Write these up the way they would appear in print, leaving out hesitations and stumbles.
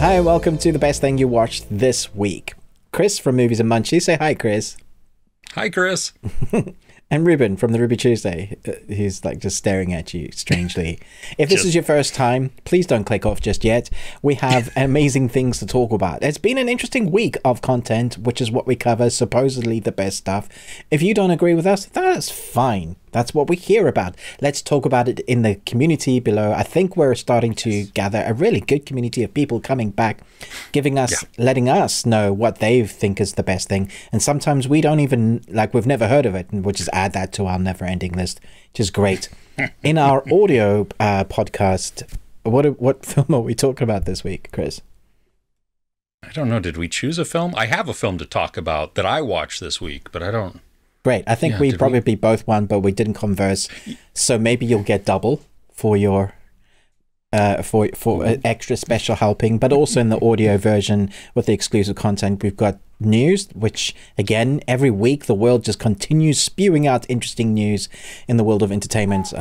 Hi, welcome to the best thing you watched this week. Chris from Movies and Munchies. Say hi, Chris. Hi, Chris. And Ruben from the Ruby Tuesday. He's like just staring at you strangely. If this is your first time, please don't click off just yet. We have amazing things to talk about. It's been an interesting week of content, which is what we cover, supposedly the best stuff. If you don't agree with us, that's fine. That's what we hear about. Let's talk about it in the community below. I think we're starting to gather a really good community of people coming back, giving us, letting us know what they think is the best thing. And sometimes we don't even, like, we've never heard of it, and we'll just add that to our never-ending list, which is great. In our audio podcast, what film are we talking about this week, Chris? I don't know. Did we choose a film? I have a film to talk about that I watched this week, but I don't. Great. I think we probably both won, but we didn't converse. So maybe you'll get double for your for extra special helping, but also in the audio version with the exclusive content, we've got news, which again, every week the world just continues spewing out interesting news in the world of entertainment.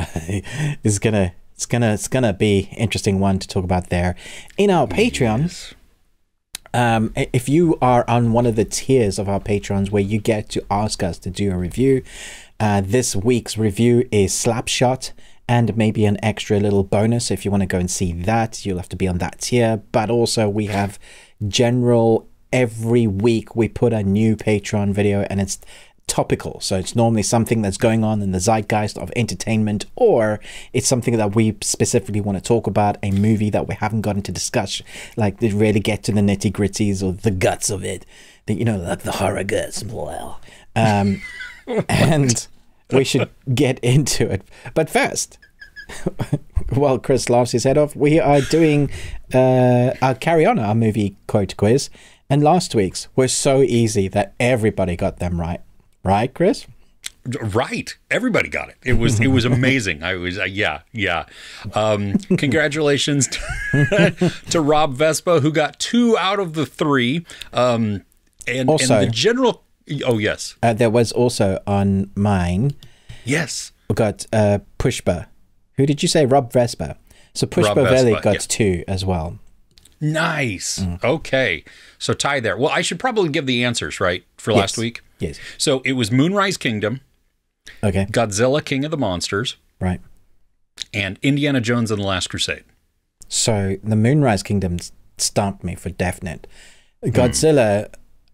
It's gonna be interesting one to talk about there. In our Patreon. If you are on one of the tiers of our Patrons where you get to ask us to do a review, this week's review is Slapshot and maybe an extra little bonus. If you want to go and see that, you'll have to be on that tier. But also we have general, every week we put a new Patreon video and it's topical. So it's normally something that's going on in the zeitgeist of entertainment, or it's something that we specifically want to talk about, a movie that we haven't gotten to discuss, like to really get to the nitty gritties or the guts of it, like the horror guts. Well, and we should get into it. But first, while Chris laughs his head off, we are doing our carry on our movie quote quiz, and last week's were so easy that everybody got them right. Right, Chris? Right. Everybody got it. It was amazing. I was yeah. Congratulations to Rob Vespa, who got 2 out of the 3. And the general. Oh yes. There was also on mine. Yes. We got Pushpa. Who did you say? Rob Vespa. So Pushpa Veli got 2 as well. Nice. Okay. So tie there. Well, I should probably give the answers, right, for last week? Yes. So it was Moonrise Kingdom. Okay. Godzilla, King of the Monsters. Right. And Indiana Jones and the Last Crusade. So the Moonrise Kingdom stumped me for definite. Godzilla,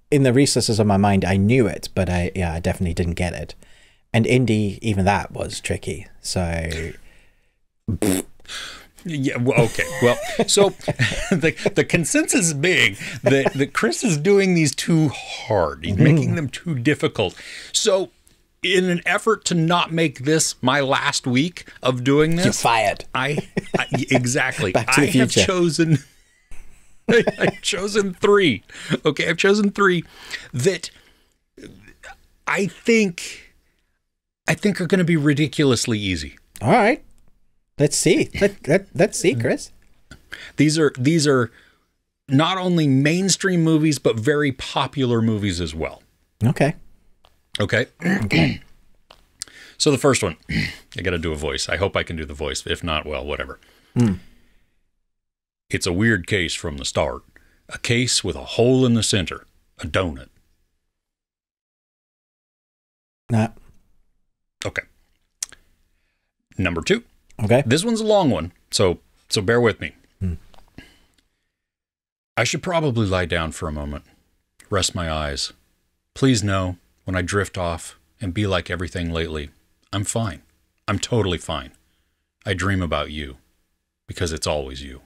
in the recesses of my mind, I knew it, but I definitely didn't get it. And Indy, even that was tricky. So... Yeah. Well, okay. Well, so the consensus is big that Chris is doing these too hard. He's making them too difficult. So, in an effort to not make this my last week of doing this, you're fired. Exactly. Back to the future. I've chosen 3. Okay, I've chosen 3 that I think are going to be ridiculously easy. All right. Let's see. Let's see, Chris. These are not only mainstream movies, but very popular movies as well. Okay. So the first one, I got to do a voice. I hope I can do the voice. If not, well, whatever. It's a weird case from the start. A case with a hole in the center. A donut. Nah. Okay. Number 2. Okay. This one's a long one, so bear with me. I should probably lie down for a moment, rest my eyes. Please know, when I drift off and be like everything lately, I'm fine. I'm totally fine. I dream about you, because it's always you.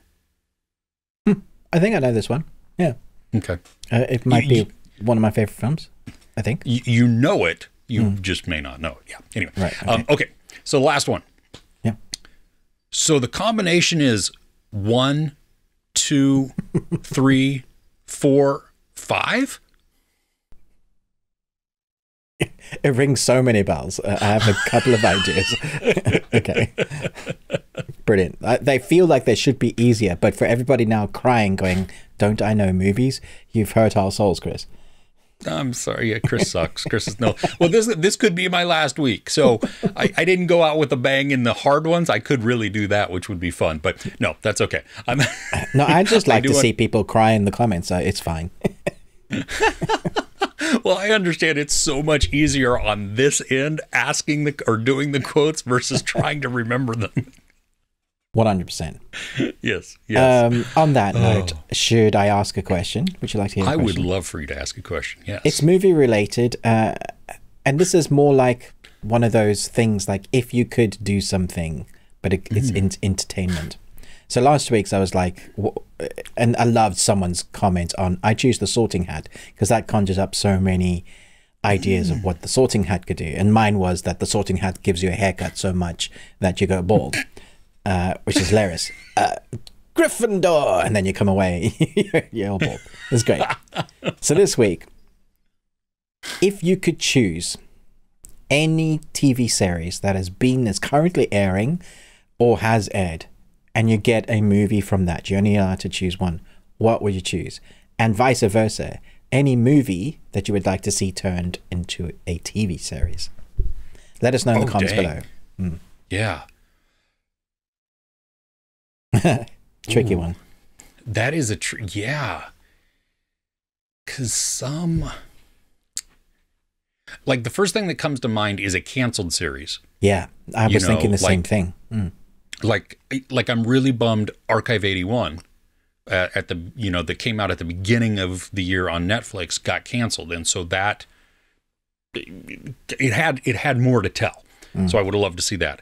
I think I know this one. Yeah. Okay. It might be one of my favorite films, I think. You know it. You just may not know it. Yeah. Anyway. Right. Okay. So the last one. Yeah. So the combination is 1, 2, 3, 4, 5. It rings so many bells. I have a couple of ideas. Okay. Brilliant. They feel like they should be easier, but for everybody now crying, going, don't I know movies? You've hurt our souls, Chris. I'm sorry. Yeah, Chris sucks. Chris is no. Well, this could be my last week. So I didn't go out with a bang in the hard ones. I could really do that, which would be fun. But no, that's okay. No, I just like to see people cry in the comments. So it's fine. Well, I understand it's so much easier on this end asking or doing the quotes versus trying to remember them. 100%. Yes. Yes. On that note, should I ask a question? Would you like to hear a question? I would love for you to ask a question. Yes. It's movie related. And this is more like one of those things like if you could do something, but it's entertainment. So last week's I was like, and I loved someone's comment on, I choose the sorting hat because that conjures up so many ideas of what the sorting hat could do. And mine was that the sorting hat gives you a haircut so much that you go bald, which is hilarious. Gryffindor! And then you come away, you're all bald. It's great. So this week, if you could choose any TV series that is currently airing or has aired, and you get a movie from that, you're only allowed to choose one, what would you choose? And vice versa, any movie that you would like to see turned into a TV series. Let us know in the comments below. Yeah. Tricky one. That is yeah. Because like the first thing that comes to mind is a canceled series. Yeah, I was thinking the same thing. Like I'm really bummed Archive 81 at the that came out at the beginning of the year on Netflix got canceled, and so that it had more to tell. So I would have loved to see that.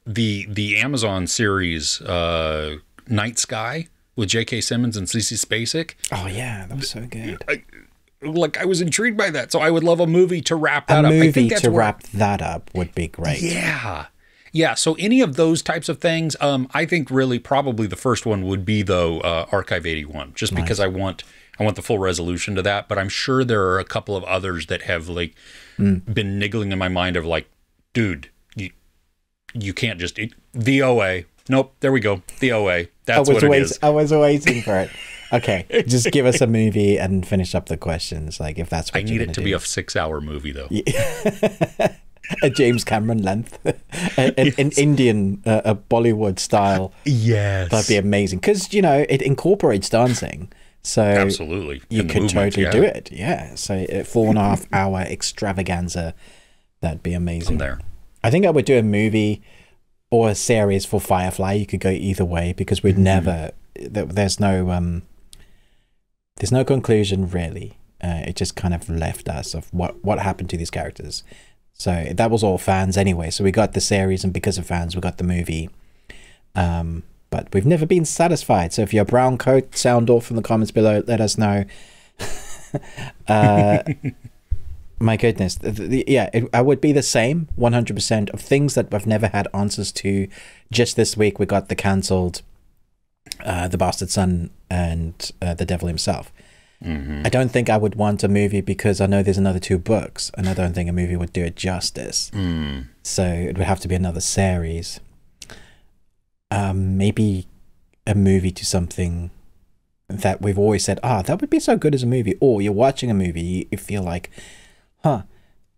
The Amazon series Night Sky with J.K. Simmons and Cece Spacek. Oh yeah, that was so good. I was intrigued by that, so I would love a movie to wrap that up. A movie to wrap that up would be great. Yeah, so any of those types of things, I think really probably the first one would be, though, Archive 81, just because I want the full resolution to that. But I'm sure there are a couple of others that have been niggling in my mind of dude, you can't just the OA. Nope, there we go. The OA. That's what it is. I was waiting for it. Okay, just give us a movie and finish up the questions. If that's what I need it to be a 6-hour movie, though. Yeah. A James Cameron length, an Indian, a Bollywood style. Yes, that'd be amazing because it incorporates dancing. So absolutely, you could totally do it. Yeah, so a 4.5 hour extravaganza, that'd be amazing. There, I think I would do a movie or a series for Firefly. You could go either way because we'd never. There's no conclusion really. It just kind of left us of what happened to these characters. So that was all fans anyway. So we got the series, and because of fans, we got the movie. But we've never been satisfied. So if you're a brown coat, sound off in the comments below. Let us know. My goodness. I would be the same 100% of things that I've never had answers to. Just this week, we got the cancelled The Bastard Son and The Devil Himself. I don't think I would want a movie because I know there's another 2 books, and I don't think a movie would do it justice. So it would have to be another series. Maybe a movie to something that we've always said, that would be so good as a movie. Or you're watching a movie, you feel like,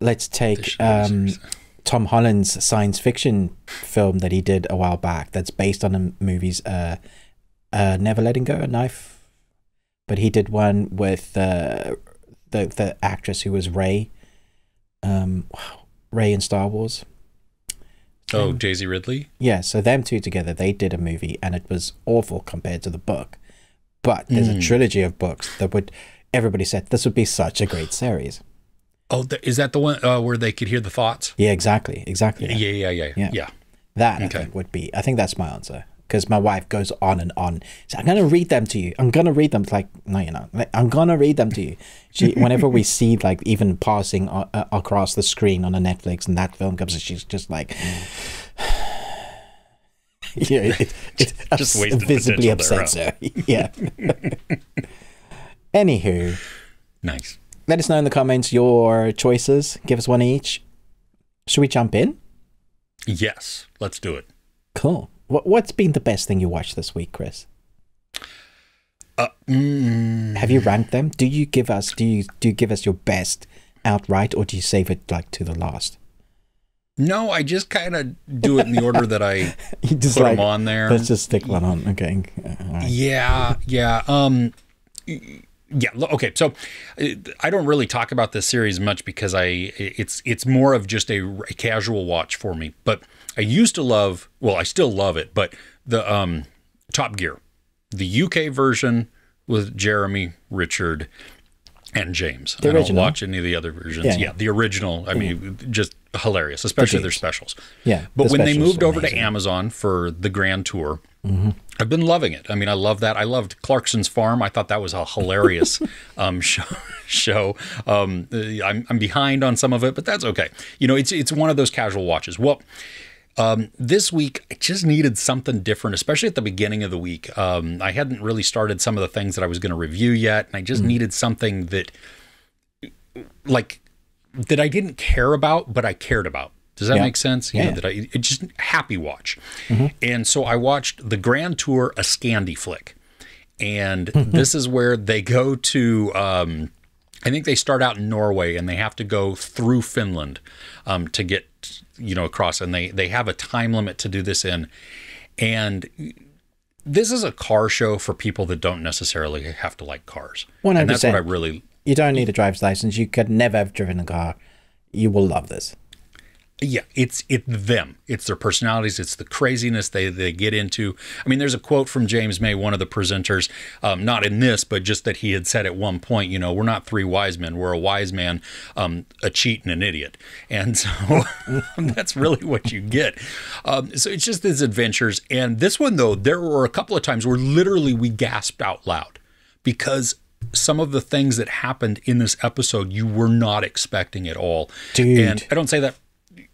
let's take Tom Holland's science fiction film that he did a while back that's based on the movies Never Letting Go, A Knife. But he did one with the actress who was Rey in Star Wars. Daisy Ridley? Yeah, so them two together, they did a movie, and it was awful compared to the book. But there's a trilogy of books that everybody said, this would be such a great series. Oh, is that the one where they could hear the thoughts? Yeah, exactly. Yeah. That, I think, would be, I think that's my answer. Because my wife goes on and on. So I'm going to read them to you. I'm going to read them. It's like, no, you're not. I'm going to read them to you. Whenever we see, even passing across the screen on a Netflix and that film comes, she's just like, it just visibly upsets her. Yeah. Anywho. Nice. Let us know in the comments your choices. Give us one each. Should we jump in? Yes. Let's do it. Cool. What's been the best thing you watched this week, Chris? Have you ranked them? Do you give us your best outright, or do you save it like to the last? No, I just kind of do it in the order that I you just put them on there. Let's just stick one on. Okay. Right. Yeah. Okay. So I don't really talk about this series much because it's more of just a casual watch for me. But I used to love, well, I still love it, but the Top Gear, the UK version with Jeremy, Richard, and James. I don't watch any of the other versions. Yeah, the original. I mean, just hilarious, especially their specials. Yeah. But when they moved over to Amazon for the Grand Tour, I've been loving it. I mean, I love that. I loved Clarkson's Farm. I thought that was a hilarious show. I'm behind on some of it, but that's okay. You know, it's one of those casual watches. Well, this week, I just needed something different, especially at the beginning of the week. I hadn't really started some of the things that I was going to review yet, and I just needed something that I didn't care about, but I cared about. Does that make sense? You know, it just happy watch. And so I watched the Grand Tour, a Scandi flick. And this is where they go to, I think they start out in Norway and they have to go through Finland to get, across. And they have a time limit to do this in. And this is a car show for people that don't necessarily have to like cars. 100%. And that's what I really... You don't need a driver's license. You could never have driven a car. You will love this. Yeah, it's them. It's their personalities. It's the craziness they get into. I mean, there's a quote from James May, one of the presenters, not in this, but just that he had said at one point, we're not three wise men. We're a wise man, a cheat, and an idiot. And so that's really what you get. So it's just these adventures. And this one, though, there were a couple of times where literally we gasped out loud because some of the things that happened in this episode you were not expecting at all. Dude. And I don't say that.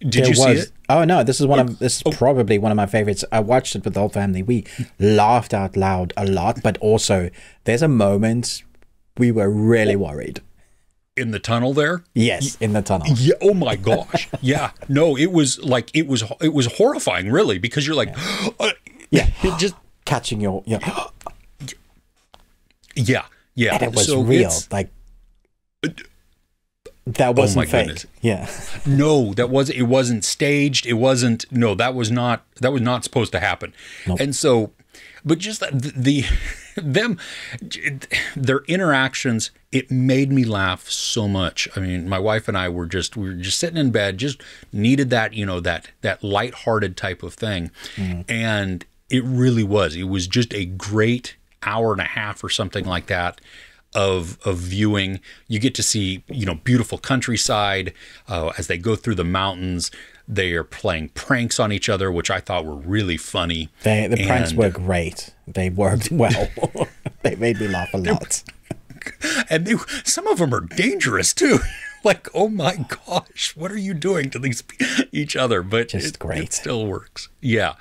Did you see it? Oh no, this is probably one of my favorites. I watched it with the whole family. We laughed out loud a lot, but also there's a moment we were really worried. In the tunnel there? Yes, in the tunnel. Yeah, oh my gosh. Yeah. No, it was horrifying really, because you're like it just catching your Yeah. And it was real. That wasn't fake. Goodness. Yeah. No, it wasn't staged. It wasn't. No, that was not supposed to happen. Nope. And so, but just their interactions, it made me laugh so much. I mean, my wife and I we were just sitting in bed, just needed that, that lighthearted type of thing. And it really was. It was just a great hour and a half or something like that of viewing. You get to see, beautiful countryside as they go through the mountains. They are playing pranks on each other, which I thought were really funny. The pranks were great. They worked well. They made me laugh a lot. And some of them are dangerous too. Like, oh my gosh, what are you doing to each other? But just great. It still works. Yeah.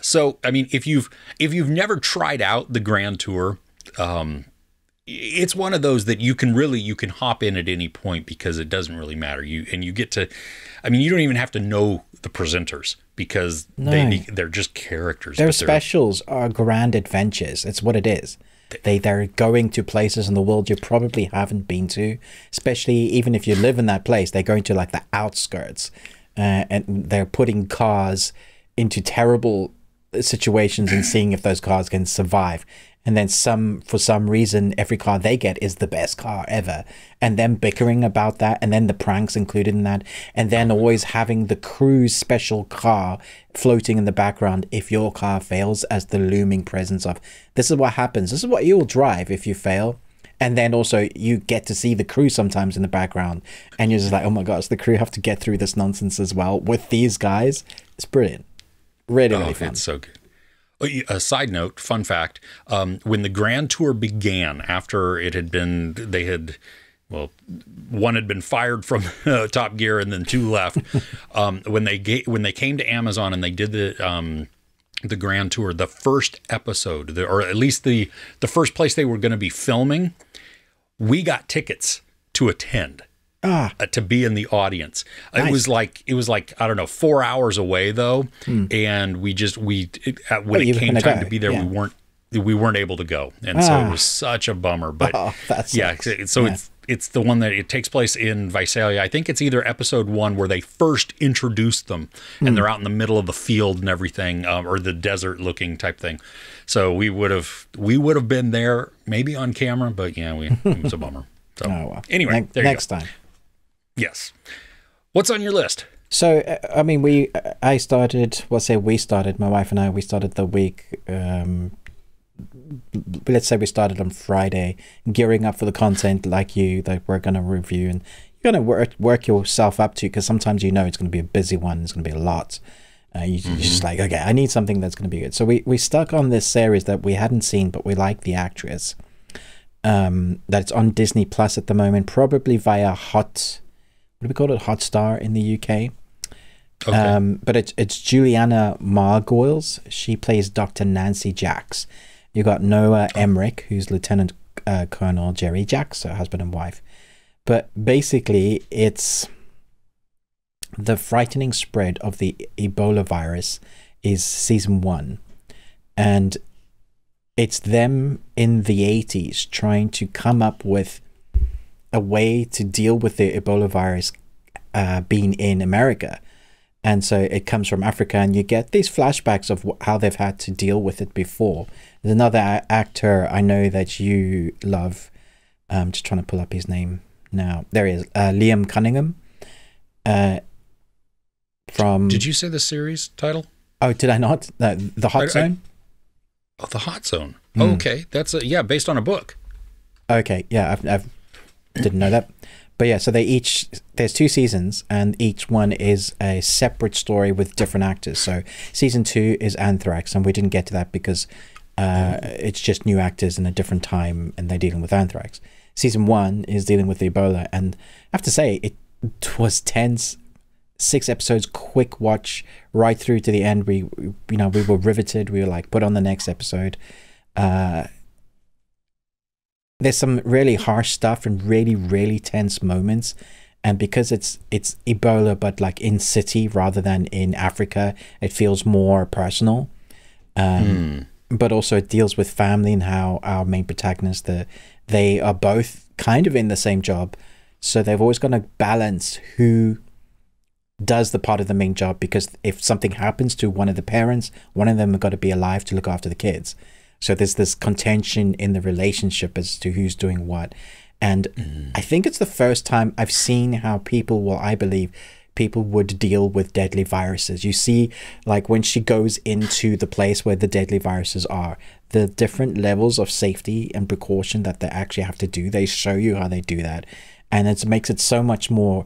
So, I mean, if you've never tried out the Grand Tour, it's one of those that you can hop in at any point because it doesn't really matter. You get to, I mean, you don't even have to know the presenters because they're just characters. Their specials are grand adventures. It's what it is. They're going to places in the world you probably haven't been to, especially even if you live in that place. They're going to like the outskirts, and they're putting cars into terrible situations and seeing if those cars can survive. And then for some reason, every car they get is the best car ever. And them bickering about that, and then the pranks included in that, and then always having the crew's special car floating in the background if your car fails, as the looming presence of, this is what happens. This is what you'll drive if you fail. And then also you get to see the crew sometimes in the background, and you're just like, oh my gosh, the crew have to get through this nonsense as well with these guys. It's brilliant. Really fun. It's so good. A side note, fun fact, when the Grand Tour began, after it had been, one had been fired from Top Gear and then two left. When they came to Amazon and they did the Grand Tour, the first episode, or at least the first place they were going to be filming, we got tickets to attend. To be in the audience. Nice. It was like I don't know, 4 hours away though, and when it came time to be there, we weren't. we weren't able to go, and so it was such a bummer. But yeah, so it's the one that it takes place in Visalia. I think it's either episode 1 where they first introduced them, and they're out in the middle of the field and everything, or the desert looking type thing. So we would have been there maybe on camera, but yeah, it was a bummer. So anyway, next time. Yes. What's on your list? So, I mean, we started my wife and I, we started the week, let's say we started on Friday, gearing up for the content like that we're going to review, and you're going to work yourself up to, because sometimes it's going to be a busy one, it's going to be a lot. You're just like, okay, I need something that's going to be good. So we stuck on this series that we hadn't seen, but we like the actress. That's on Disney Plus at the moment, probably via what do we call it? Hotstar in the UK. Okay. But it's Juliana Margoyles. She plays Dr. Nancy Jacks. You got Noah Emmerich, who's Lieutenant Colonel Jerry Jacks, so husband and wife. But basically, it's the frightening spread of the Ebola virus is season 1, and it's them in the 80s trying to come up with a way to deal with the Ebola virus being in America. And so it comes from Africa, and you get these flashbacks of how they've had to deal with it before. There's another actor I know that you love. I'm just trying to pull up his name now. There he is, Liam Cunningham. Did you say the series title? Oh, did I not? The Hot Zone? The Hot Zone. Oh, okay. That's based on a book. Okay, yeah, I didn't know that. But yeah, so there's 2 seasons, and each one is a separate story with different actors. So season 2 is Anthrax, and we didn't get to that because it's just new actors in a different time, and they're dealing with Anthrax. Season 1 is dealing with the Ebola, and I have to say, it was tense. 6 episodes, quick watch right through to the end. We were riveted. We were like, put on the next episode. There's some really harsh stuff and really, really tense moments. And because it's Ebola, but like in city rather than in Africa, it feels more personal. But also it deals with family and how our main protagonists, they are both kind of in the same job. So they've always got to balance who does the part of the main job, because if something happens to one of the parents, one of them have got to be alive to look after the kids. So there's this contention in the relationship as to who's doing what. And I think it's the first time I've seen how I believe people would deal with deadly viruses. You see, like when she goes into the place where the deadly viruses are, the different levels of safety and precaution that they actually have to do, they show you how they do that. And it makes it so much more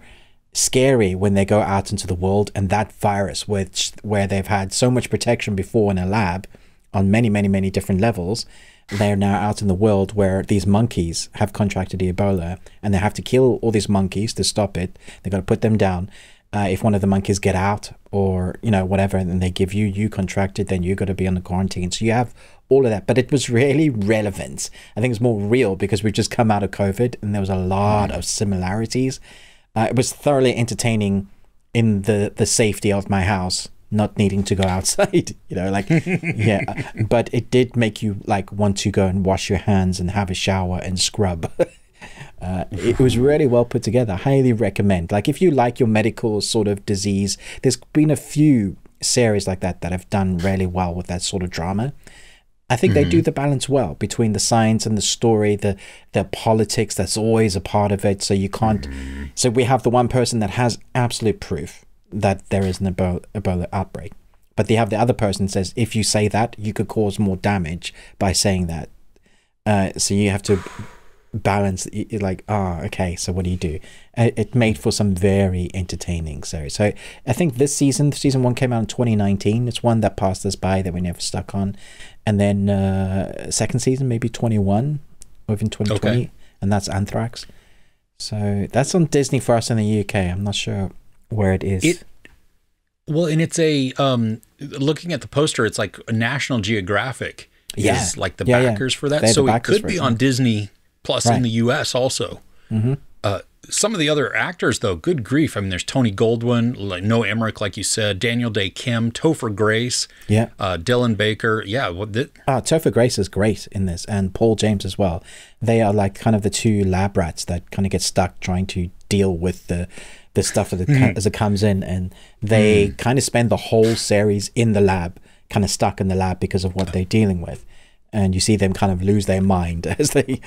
scary when they go out into the world, and that virus, where they've had so much protection before in a lab on many, many, many different levels, they're now out in the world where these monkeys have contracted Ebola, and they have to kill all these monkeys to stop it. They've got to put them down. If one of the monkeys get out, or whatever, and they give you contracted, then you got to be on the quarantine. So you have all of that. But it was really relevant. I think it's more real because we've just come out of COVID, and there was a lot of similarities. It was thoroughly entertaining in the safety of my house, not needing to go outside, yeah. But it did make you want to go and wash your hands and have a shower and scrub. It was really well put together. Highly recommend. If you like your medical sort of disease, there's been a few series like that have done really well with that sort of drama. I think they do the balance well between the science and the story, the politics that's always a part of it. So you can't. So we have the one person that has absolute proof that there is an Ebola outbreak, but they have the other person says, if you say that, you could cause more damage by saying that. So you have to balance, okay, so what do you do? It made for some very entertaining series. So I think this season 1 came out in 2019. It's one that passed us by that we never stuck on. And then second season, maybe 21, or even 2020, and that's Anthrax. So that's on Disney for us in the UK. I'm not sure where it is. And it's a looking at the poster, it's like a National Geographic is like the backers for that. So it could be on Disney Plus in the US also. some of the other actors, though, good grief. I mean, there's Tony Goldwyn, like Noah Emmerich, like you said, Daniel Day Kim, Topher Grace, Dylan Baker. Yeah. Topher Grace is great in this, and Paul James as well. They are like kind of the two lab rats that kind of get stuck trying to deal with the stuff as it comes in, and they kind of spend the whole series in the lab, kind of stuck in the lab because of what they're dealing with. And you see them kind of lose their mind as they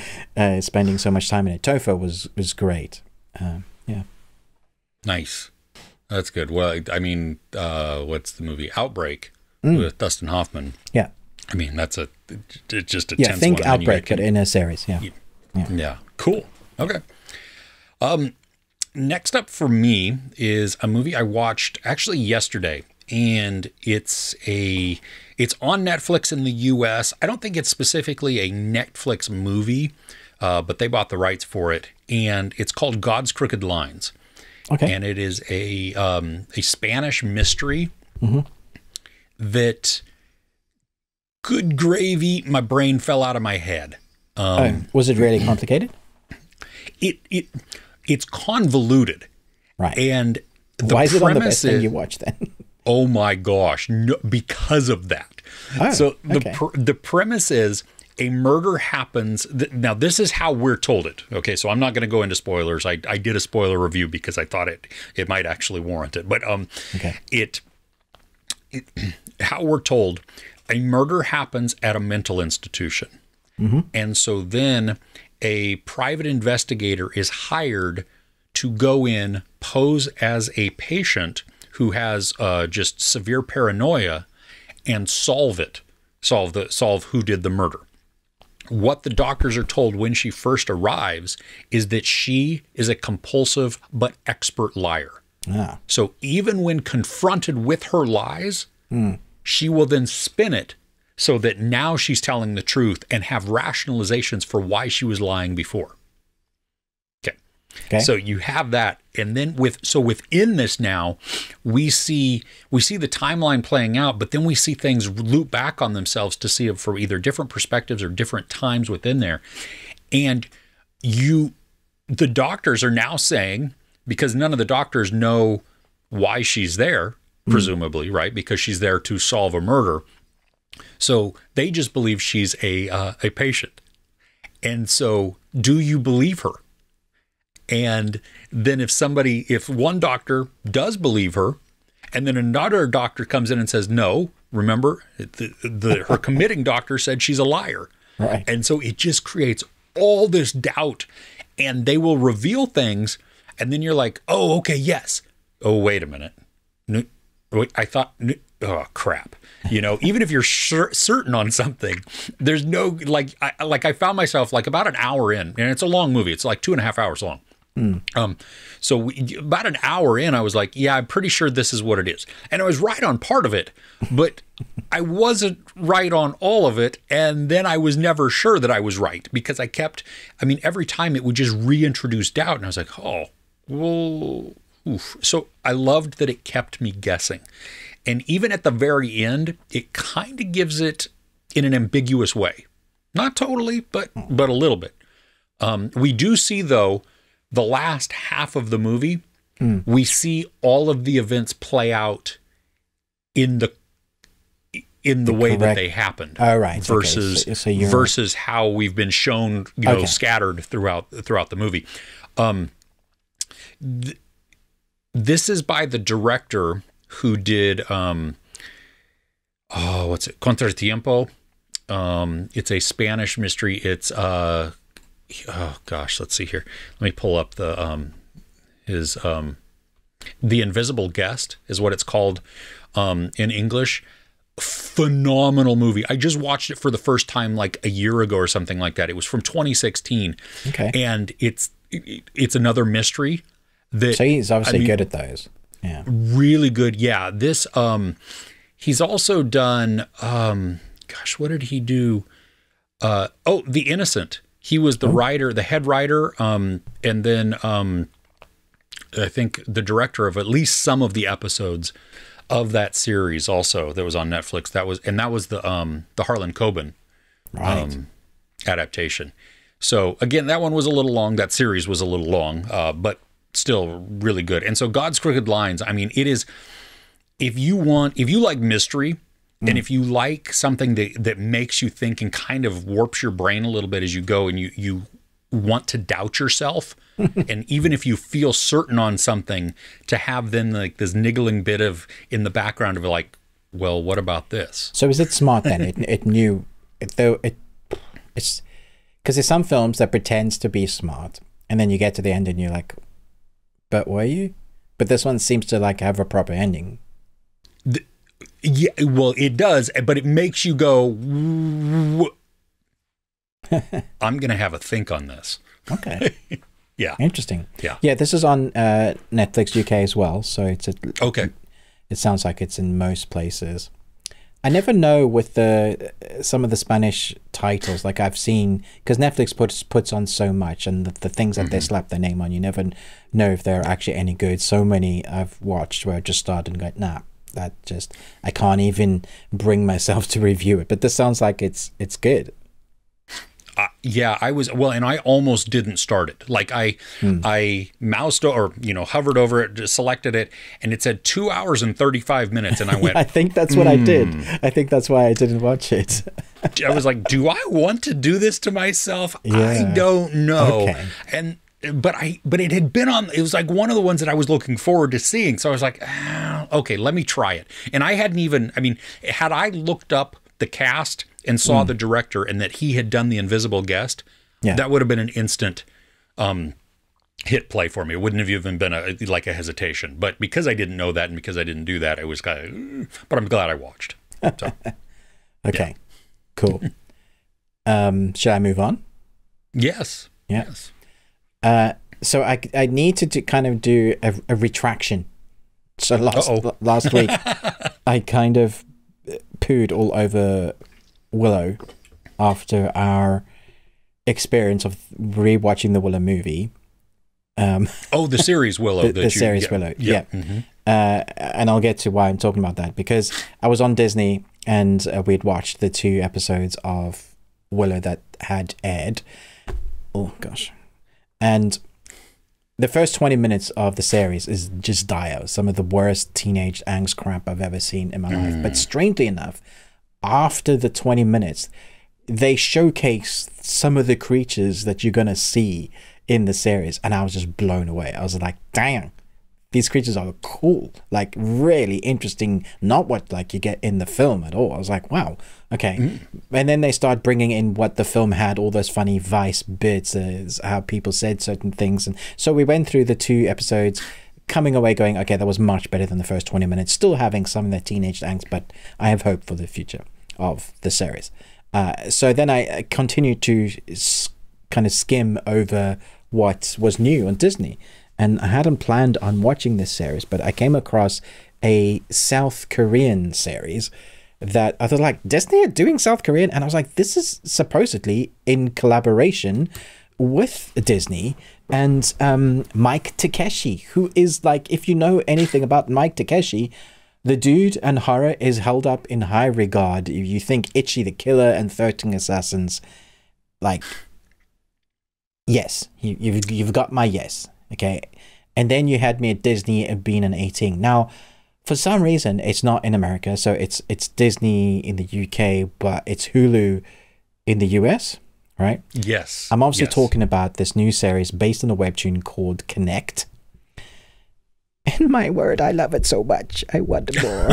spending so much time in it. Topher was great. Yeah. Nice. That's good. Well, I mean, what's the movie? Outbreak with Dustin Hoffman. Yeah. I mean, it's just a tense think one. Outbreak, but in a series. Yeah. Cool. Okay. Next up for me is a movie I watched actually yesterday, and it's on Netflix in the US. I don't think it's specifically a Netflix movie, but they bought the rights for it, and it's called God's Crooked Lines. Okay. And it is a Spanish mystery that, good gravy, my brain fell out of my head. Was it really complicated? It's convoluted. Right. And why is it on the best thing you watch then? Oh my gosh, no, because of that. The premise is a murder happens. Now, this is how we're told it. Okay, so I'm not going to go into spoilers. I did a spoiler review because I thought it might actually warrant it. But how we're told, a murder happens at a mental institution. And so then a private investigator is hired to go in, pose as a patient who has just severe paranoia, and solve who did the murder. What the doctors are told when she first arrives is that she is a compulsive but expert liar. So even when confronted with her lies, she will then spin it so that now she's telling the truth and have rationalizations for why she was lying before. Okay. So you have that, and then within this now, we see the timeline playing out, but then we see things loop back on themselves to see it from either different perspectives or different times within there. And the doctors are now saying, because none of the doctors know why she's there, presumably, right? Because she's there to solve a murder. So they just believe she's a patient. And so do you believe her? And then if one doctor does believe her, and then another doctor comes in and says, no, remember, her committing doctor said she's a liar. Right. And so it just creates all this doubt, and they will reveal things, and then you're like, oh, okay, yes. Oh, wait a minute. Wait, I thought, oh, crap. Even if you're certain on something, there's no, I found myself like about an hour in, and it's a long movie. It's like 2.5 hours long. So about an hour in, I was like, yeah, I'm pretty sure this is what it is. And I was right on part of it, but I wasn't right on all of it. And then I was never sure that I was right, because every time it would just reintroduce doubt. And I was like, oh, well, oof. So I loved that it kept me guessing. And even at the very end, it kind of gives it in an ambiguous way. Not totally, but a little bit. We do see, though, the last half of the movie, we see all of the events play out in the way that they happened. Oh, right. Versus versus how we've been shown, scattered throughout the movie. This is by the director who did Contratiempo. It's a Spanish mystery. It's let's see here. Let me pull up The Invisible Guest is what it's called in English. Phenomenal movie. I just watched it for the first time like a year ago or something like that. It was from 2016. Okay. And it's another mystery that, so he's obviously good at those. Yeah. Really good. Yeah. This he's also done what did he do? The Innocent. He was the writer, the head writer, and then I think the director of at least some of the episodes of that series also that was on Netflix. That was the Harlan Coben adaptation. So again, that one was a little long. That series was a little long, but still really good. And so God's Crooked Lines, I mean, it is, if you like mystery, and if you like something that makes you think and kind of warps your brain a little bit as you go, and you want to doubt yourself, and even if you feel certain on something, to have then like this niggling bit of in the background of like, well, what about this? So is it smart then? It knew, though it's because there's some films that pretends to be smart, and then you get to the end and you're like, but were you? But this one seems to like have a proper ending. Yeah, well, it does, but it makes you go, I'm going to have a think on this. Okay. Yeah. Interesting. Yeah. Yeah, this is on Netflix UK as well, so it's okay. It sounds like it's in most places. I never know with some of the Spanish titles, like I've seen, because Netflix puts on so much, and the things that they slap their name on, you never know if they're actually any good. So many I've watched where I just started and go, nah, I can't even bring myself to review it. But this sounds like it's good. Yeah, and I almost didn't start it. Like I moused or hovered over it, just selected it, and it said 2 hours and 35 minutes, and I went. I think that's what I did. I think that's why I didn't watch it. I was like, do I want to do this to myself? Yeah. I don't know. Okay. But it had been on. It was like one of the ones that I was looking forward to seeing. So I was like, okay, let me try it. And I hadn't even. I mean, had I looked up the cast and saw the director and that he had done The Invisible Guest, that would have been an instant hit play for me. It wouldn't have even been a hesitation. But because I didn't know that and because I didn't do that, it was kind of. But I'm glad I watched. So, okay, cool. Should I move on? Yes. Yeah. Yes. So I need to kind of do a retraction. So last week, I kind of pooed all over Willow after our experience of rewatching the Willow movie. The series Willow. The series Willow, yeah. Mm-hmm. And I'll get to why I'm talking about that, because I was on Disney and we'd watched the 2 episodes of Willow that had aired. Oh, gosh. And the first 20 minutes of the series is just dire. Some of the worst teenage angst crap I've ever seen in my life. But strangely enough, after the 20 minutes, they showcase some of the creatures that you're going to see in the series. And I was just blown away. I was like, dang, these creatures are cool. Like, really interesting. Not what like you get in the film at all. I was like, wow, okay. And then they start bringing in what the film had, all those funny Vice bits, how people said certain things. And so we went through the 2 episodes, coming away going, okay, that was much better than the first 20 minutes. Still having some of that teenage angst, but I have hope for the future of the series. So then I continued to kind of skim over what was new on Disney. And I hadn't planned on watching this series, but I came across a South Korean series that I thought, like, Disney are doing South Korean? And I was like, this is supposedly in collaboration with Disney and Mike Takeshi, who is like, if you know anything about Mike Takeshi, the dude and horror is held up in high regard. If you think Itchy the Killer and 13 Assassins, like, yes, you've got my yes. Okay, and then you had me at Disney and being an 18. Now, for some reason, it's not in America, so it's Disney in the UK, but it's Hulu in the US, right? Yes. I'm obviously talking about this new series based on a webtoon called Connect. And my word, I love it so much. I want more.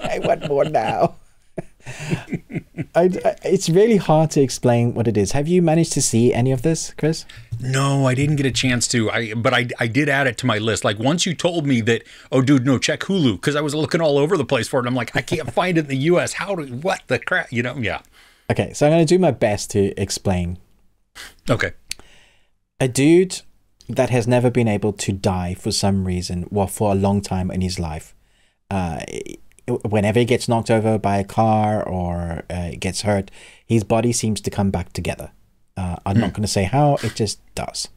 I want more now. It's really hard to explain what it is. Have you managed to see any of this, Chris? No, I didn't get a chance to. But I did add it to my list. Like, once you told me that, oh, dude, no, check Hulu, because I was looking all over the place for it. And I'm like, I can't find it in the U.S. What the crap? Yeah. Okay, so I'm going to do my best to explain. Okay. A dude that has never been able to die for some reason, well, for a long time in his life, whenever he gets knocked over by a car or gets hurt, his body seems to come back together. I'm not going to say how, it just does.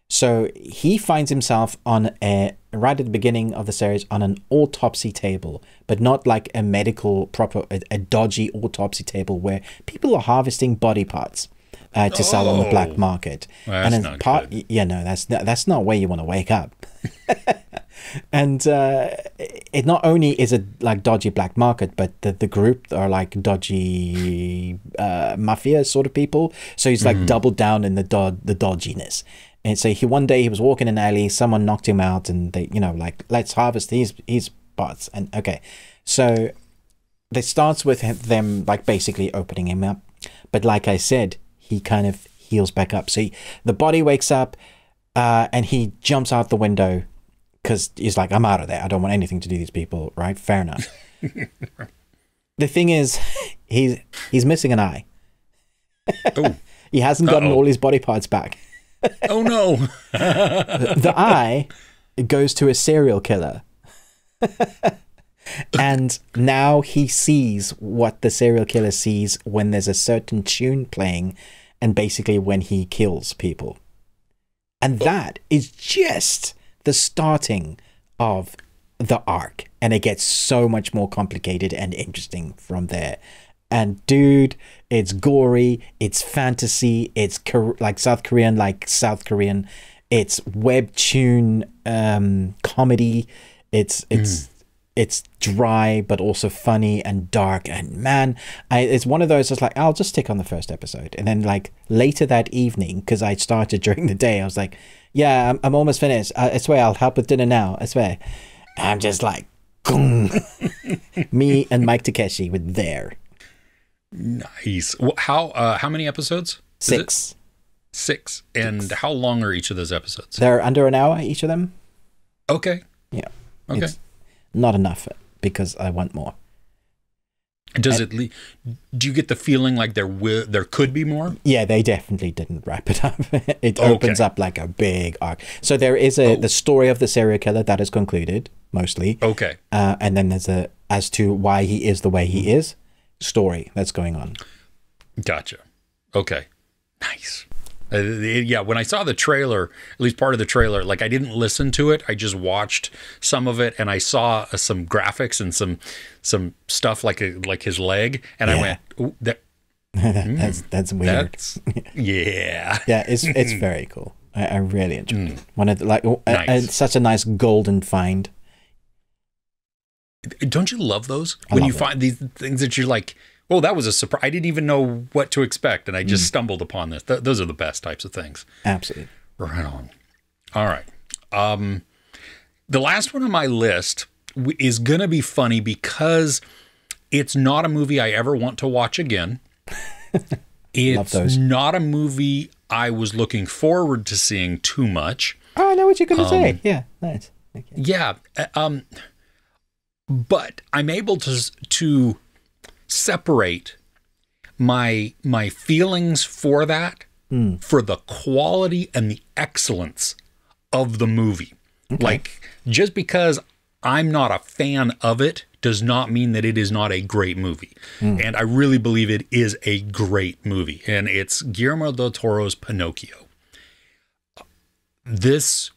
So he finds himself on right at the beginning of the series on an autopsy table, but not like a medical proper, a dodgy autopsy table where people are harvesting body parts. to sell on the black market. Well, and that's as not part, good. yeah, no, that's not where you want to wake up. And it not only is it like dodgy black market, but the group are like dodgy mafia sort of people. So he's like doubled down in the dodginess. And so one day he was walking in an alley, someone knocked him out, and they, like, let's harvest his parts. And okay, so it starts with them like basically opening him up, but like I said, he kind of heals back up. So the body wakes up, and he jumps out the window because he's like, I'm out of there. I don't want anything to do with these people. Right? Fair enough. The thing is, he's missing an eye. Oh. He hasn't gotten all his body parts back. Oh no. The eye goes to a serial killer. And now he sees what the serial killer sees when there's a certain tune playing, and basically when he kills people. And that is just the starting of the arc, and it gets so much more complicated and interesting from there. And dude, it's gory, it's fantasy, it's like South Korean, it's webtoon comedy, it's dry but also funny and dark, and man, it's one of those that's like, I'll just stick on the first episode, and then like later that evening, because I started during the day, I was like, yeah, I'm almost finished. I swear I'll help with dinner now, I swear. I'm just like, me and Mike Takeshi were there. Nice. How many episodes? 6. 6. And how long are each of those episodes? They're under an hour, each of them. Okay. Yeah. Okay. It's not enough because I want more. Do you get the feeling like there could be more? Yeah, they definitely didn't wrap it up. It opens up like a big arc. So there is the story of the serial killer that is concluded mostly. Okay. And then there's as to why he is the way he is story that's going on. Gotcha. Okay. Nice. Yeah, when I saw the trailer, at least part of the trailer, like I didn't listen to it. I just watched some of it, and I saw some graphics and some stuff like his leg, and I went, "Ooh, that's weird." Yeah. Yeah, it's very cool. I really enjoyed it. One of Nice. Such a nice golden find. Don't you love those when you find these things that you're like, oh, that was a surprise. I didn't even know what to expect, and I just stumbled upon this. Those are the best types of things. Absolutely. Right on. All right. The last one on my list is going to be funny because it's not a movie I ever want to watch again. It's not a movie I was looking forward to seeing too much. Oh, I know what you're going to say. Yeah, nice. Okay. Yeah. But I'm able to separate my feelings for that for the quality and the excellence of the movie. Okay. Like, just because I'm not a fan of it does not mean that it is not a great movie. And I really believe it is a great movie. And it's Guillermo del Toro's Pinocchio. Is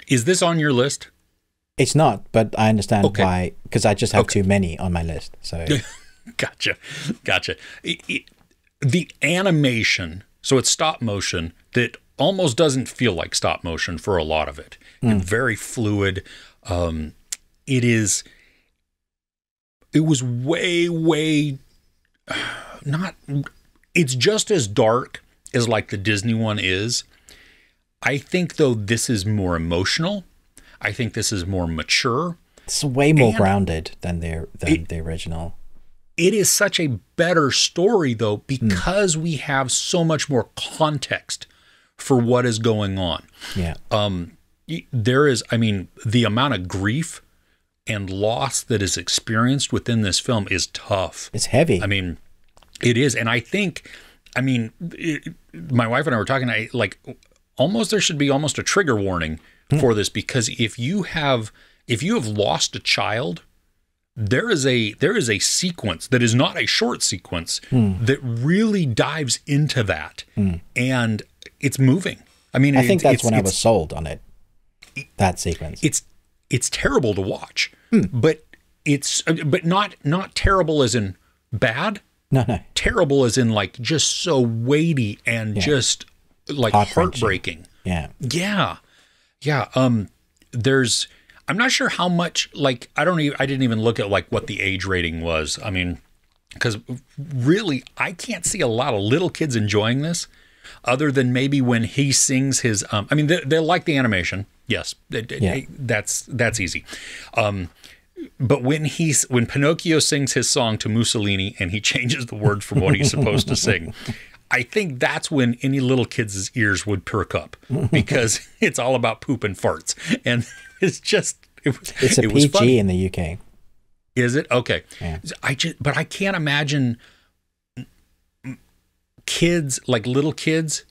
this on your list? It's not, but I understand why, because I just have too many on my list. So Gotcha. The animation, so it's stop motion that almost doesn't feel like stop motion for a lot of it. And very fluid. It was way not, it's just as dark as like the Disney one is. I think though this is more emotional. I think this is more mature. It's way more grounded than the original. It is such a better story, though, because we have so much more context for what is going on. Yeah. There is, the amount of grief and loss that is experienced within this film is tough. It's heavy. It is. And I think, my wife and I were talking, there should be almost a trigger warning for this, because if you have lost a child, there is a sequence that is not a short sequence that really dives into that, and it's moving. I think that's when I was sold on it. That sequence. It's terrible to watch, but not terrible as in bad. No, no. Terrible as in like just so weighty and just like heartbreaking. Yeah. Yeah. Yeah. I'm not sure how much, like, I didn't even look at like what the age rating was. I mean, because really, I can't see a lot of little kids enjoying this other than maybe when he sings his, I mean, they like the animation. Yes. That's easy. But when Pinocchio sings his song to Mussolini and he changes the words from what he's supposed to sing, I think that's when any little kid's ears would perk up, because it's all about poop and farts. And it's just, it's a PG funny. In the UK. Is it? Okay. Yeah. But I can't imagine kids, like little kids,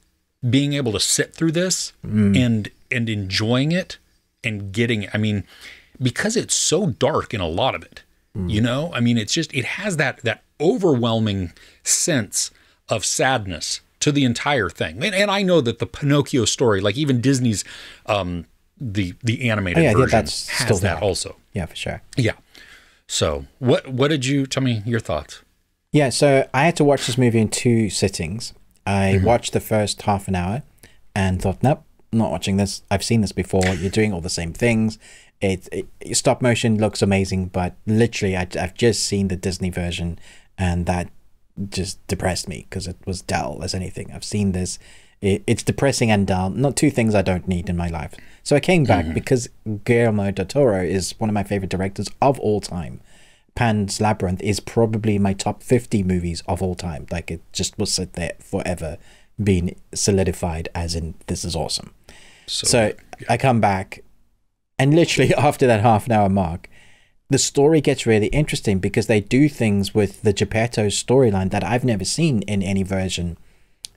being able to sit through this and enjoying it and getting, I mean, because it's so dark in a lot of it, you know, I mean, it's just, it has that overwhelming sense of sadness to the entire thing. And I know that the Pinocchio story, like even Disney's, the animated version has still that also. Yeah, for sure. Yeah. So what did you, tell me your thoughts? Yeah. So I had to watch this movie in 2 sittings. I watched the first half an hour and thought, nope, not watching this. I've seen this before. You're doing all the same things. Stop motion looks amazing, but literally I've just seen the Disney version and that just depressed me because it was dull as anything. I've seen this. It's depressing and dull. Not 2 things I don't need in my life. So I came back because Guillermo del Toro is one of my favorite directors of all time. Pan's Labyrinth is probably my top 50 movies of all time. Like, it just will sit there forever being solidified as in, this is awesome. So I come back and literally after that half an hour mark, the story gets really interesting because they do things with the Geppetto storyline that I've never seen in any version.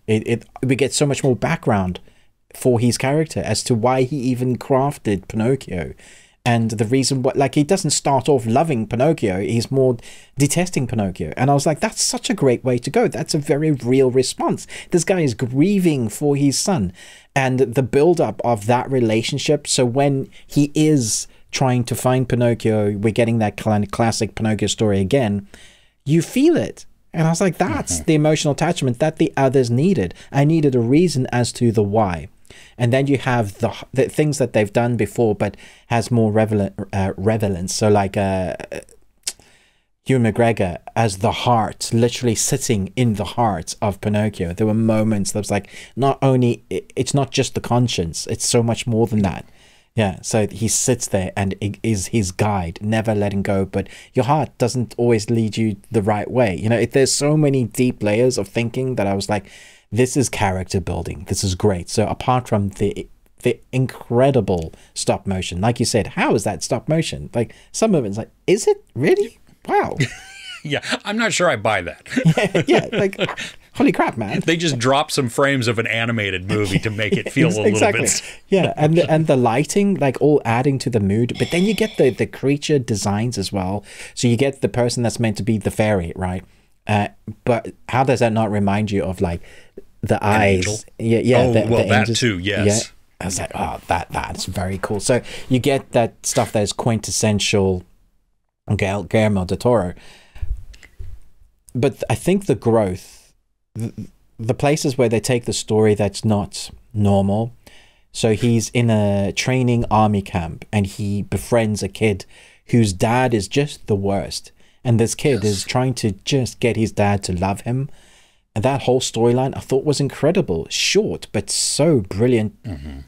We get so much more background for his character as to why he even crafted Pinocchio. And the reason why, like, he doesn't start off loving Pinocchio, he's more detesting Pinocchio. And I was like, that's such a great way to go. That's a very real response. This guy is grieving for his son. And the build-up of that relationship, so when he is trying to find Pinocchio, we're getting that kind of classic Pinocchio story again, you feel it. And I was like, that's the emotional attachment that the others needed. I needed a reason as to the why. And then you have the things that they've done before, but has more relevance. So like Hugh McGregor as the heart, literally sitting in the heart of Pinocchio. There were moments that was like, not only, it's not just the conscience, it's so much more than that. Yeah, so he sits there and it is his guide, never letting go. But your heart doesn't always lead you the right way. You know, there's so many deep layers of thinking that I was like, this is character building. This is great. So apart from the incredible stop motion, like you said, how is that stop motion? Like, some of it's like, is it really? Wow. Yeah, I'm not sure I buy that. yeah, like, holy crap, man. They just drop some frames of an animated movie to make it feel a little bit. Yeah, and the lighting, like, all adding to the mood. But then you get the creature designs as well. So you get the person that's meant to be the fairy, right? But how does that not remind you of, like, the eyes? Angel? Yeah. Oh, the that angels. too, yes. Yeah. I was like, oh, that's very cool. So you get that stuff that is quintessential Guillermo del Toro. But I think the growth, the places where they take the story that's not normal. So he's in a training army camp and he befriends a kid whose dad is just the worst. And this kid is trying to just get his dad to love him. And that whole storyline I thought was incredible. Short, but so brilliant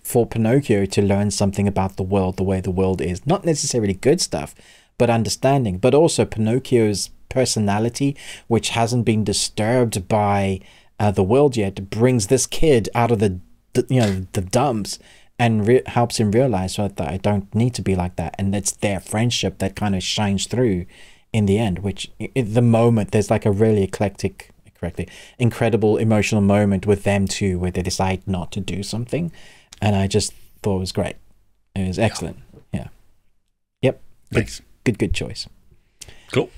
for Pinocchio to learn something about the world, the way the world is. Not necessarily good stuff, but understanding. But also Pinocchio's personality, which hasn't been disturbed by the world yet, brings this kid out of the dumps and helps him realize that I don't need to be like that. And it's their friendship that kind of shines through in the end, which at the moment there's like a really incredible emotional moment with them too, where they decide not to do something. And I just thought it was great. It was excellent. Yeah. Yep. Thanks. Good choice. Cool.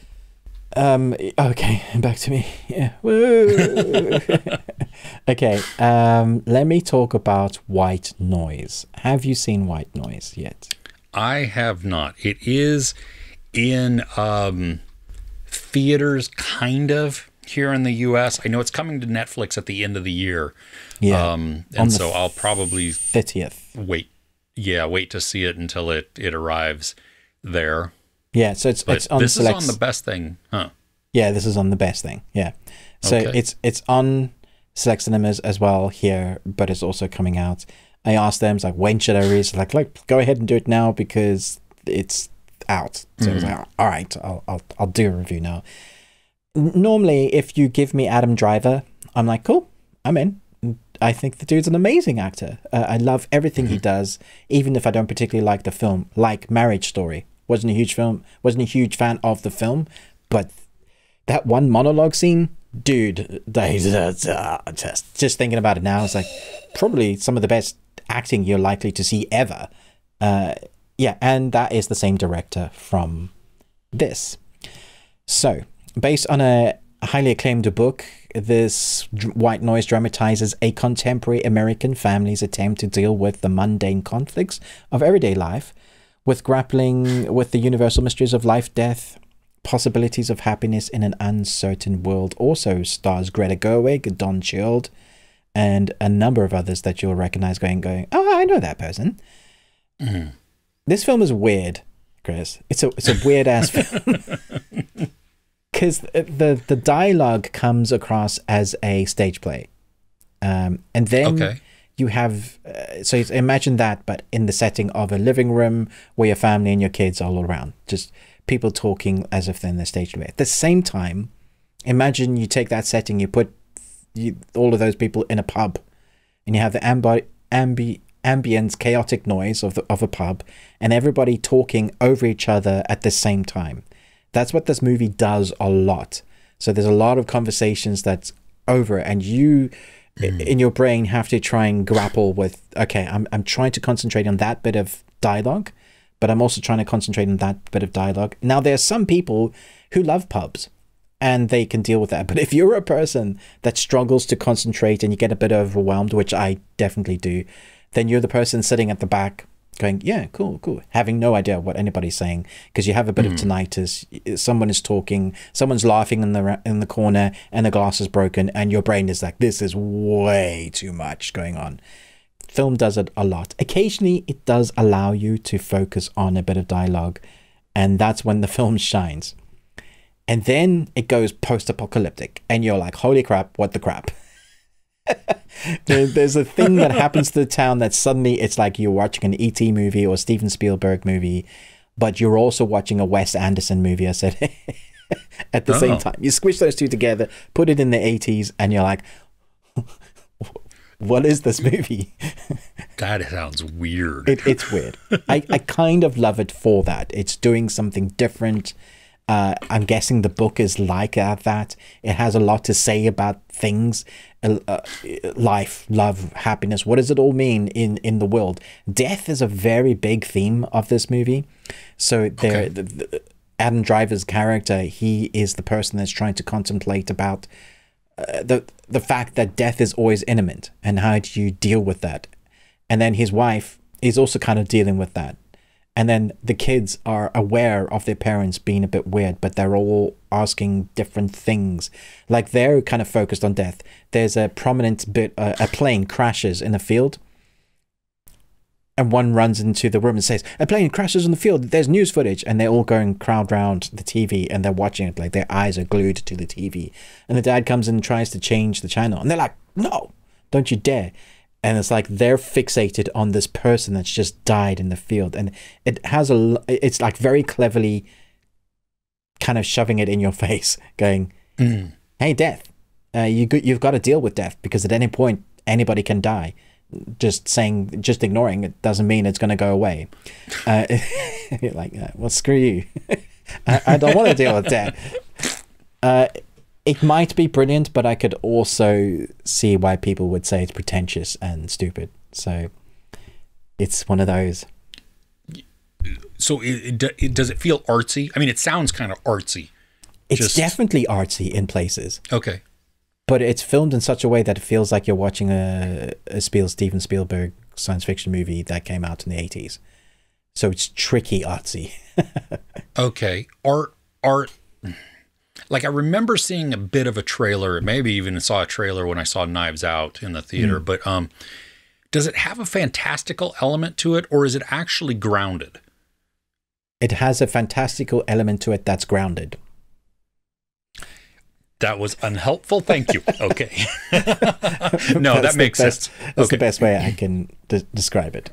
Okay, back to me. Yeah. Woo. Okay. Let me talk about White Noise. Have you seen White Noise yet? I have not. It is in theaters, kind of. here in the U.S. I know it's coming to Netflix at the end of the year. Yeah. And so I'll probably 30th. wait to see it until it arrives there. Yeah, so it's on this is on the best thing, huh? Yeah, this is on the best thing. Yeah. So Okay. it's on select cinemas as well here, but it's also coming out. I asked them, it's like, when should I release? Like, go ahead and do it now because it's out. So I was like, all right, I'll do a review now. Normally, if you give me Adam Driver, I'm like, cool, I'm in. I think the dude's an amazing actor. I love everything he does, even if I don't particularly like the film. Like Marriage Story, wasn't a huge fan of the film, but that one monologue scene, dude, just thinking about it now, it's like probably some of the best acting you're likely to see ever. Yeah, and that is the same director from this. So, based on a highly acclaimed book, this white noise dramatizes a contemporary American family's attempt to deal with the mundane conflicts of everyday life, with grappling with the universal mysteries of life, death, possibilities of happiness in an uncertain world. Also stars Greta Gerwig, Don Cheadle, and a number of others that you'll recognize going, oh, I know that person. Mm. This film is weird, Chris. It's a weird ass film. Because the dialogue comes across as a stage play. And then you have, so imagine that, but in the setting of a living room where your family and your kids are all around. Just people talking as if they're in the stage play. At the same time, imagine you take that setting, you put all of those people in a pub, and you have the ambient chaotic noise of a pub, and everybody talking over each other at the same time. That's what this movie does a lot. So there's a lot of conversations that's over, and you in your brain have to try and grapple with, okay, I'm trying to concentrate on that bit of dialogue, but I'm also trying to concentrate on that bit of dialogue. Now, there are some people who love pubs and they can deal with that. But if you're a person that struggles to concentrate and you get a bit overwhelmed, which I definitely do, then you're the person sitting at the back going, yeah, cool, having no idea what anybody's saying because you have a bit of tinnitus. Someone is talking, someone's laughing in the corner, and the glass is broken, and your brain is like, this is way too much going on. Film does it a lot. Occasionally, it does allow you to focus on a bit of dialogue, and that's when the film shines. And then it goes post-apocalyptic, and you're like, holy crap, what the crap? There's a thing that happens to the town that suddenly it's like you're watching an E.T. movie or a Steven Spielberg movie, but you're also watching a Wes Anderson movie, I said, at the same time. You squish those two together, put it in the 80s, and you're like, what is this movie? That sounds weird. It's weird. I kind of love it for that. It's doing something different. I'm guessing the book is like that. It has a lot to say about things, life, love, happiness. What does it all mean in the world? Death is a very big theme of this movie. So Adam Driver's character, he is the person that's trying to contemplate about the fact that death is always imminent, and how do you deal with that? And then his wife is also kind of dealing with that. And then the kids are aware of their parents being a bit weird, but they're all asking different things. Like, they're kind of focused on death. There's a prominent bit, a plane crashes in a field. And one runs into the room and says, a plane crashes in the field, there's news footage. And they all go and crowd round the TV, and they're watching it, like their eyes are glued to the TV. And the dad comes in and tries to change the channel. And they're like, no, don't you dare. And it's like they're fixated on this person that's just died in the field. And it has it's like very cleverly kind of shoving it in your face, going, hey, death, you've got to deal with death, because at any point, anybody can die. Just ignoring it doesn't mean it's going to go away. You're like, well, screw you. I don't want to deal with death. It might be brilliant, but I could also see why people would say it's pretentious and stupid. So it's one of those. So does it feel artsy? I mean, it sounds kind of artsy. It's definitely artsy in places. Okay. But it's filmed in such a way that it feels like you're watching a Steven Spielberg science fiction movie that came out in the 80s. So it's tricky artsy. Okay. Art. like I remember seeing a bit of a trailer, maybe even saw a trailer when I saw Knives Out in the theater, but does it have a fantastical element to it, or is it actually grounded? It has a fantastical element to it that's grounded. That was unhelpful. Thank you. Okay. No, that makes sense. That's the best way I can describe it.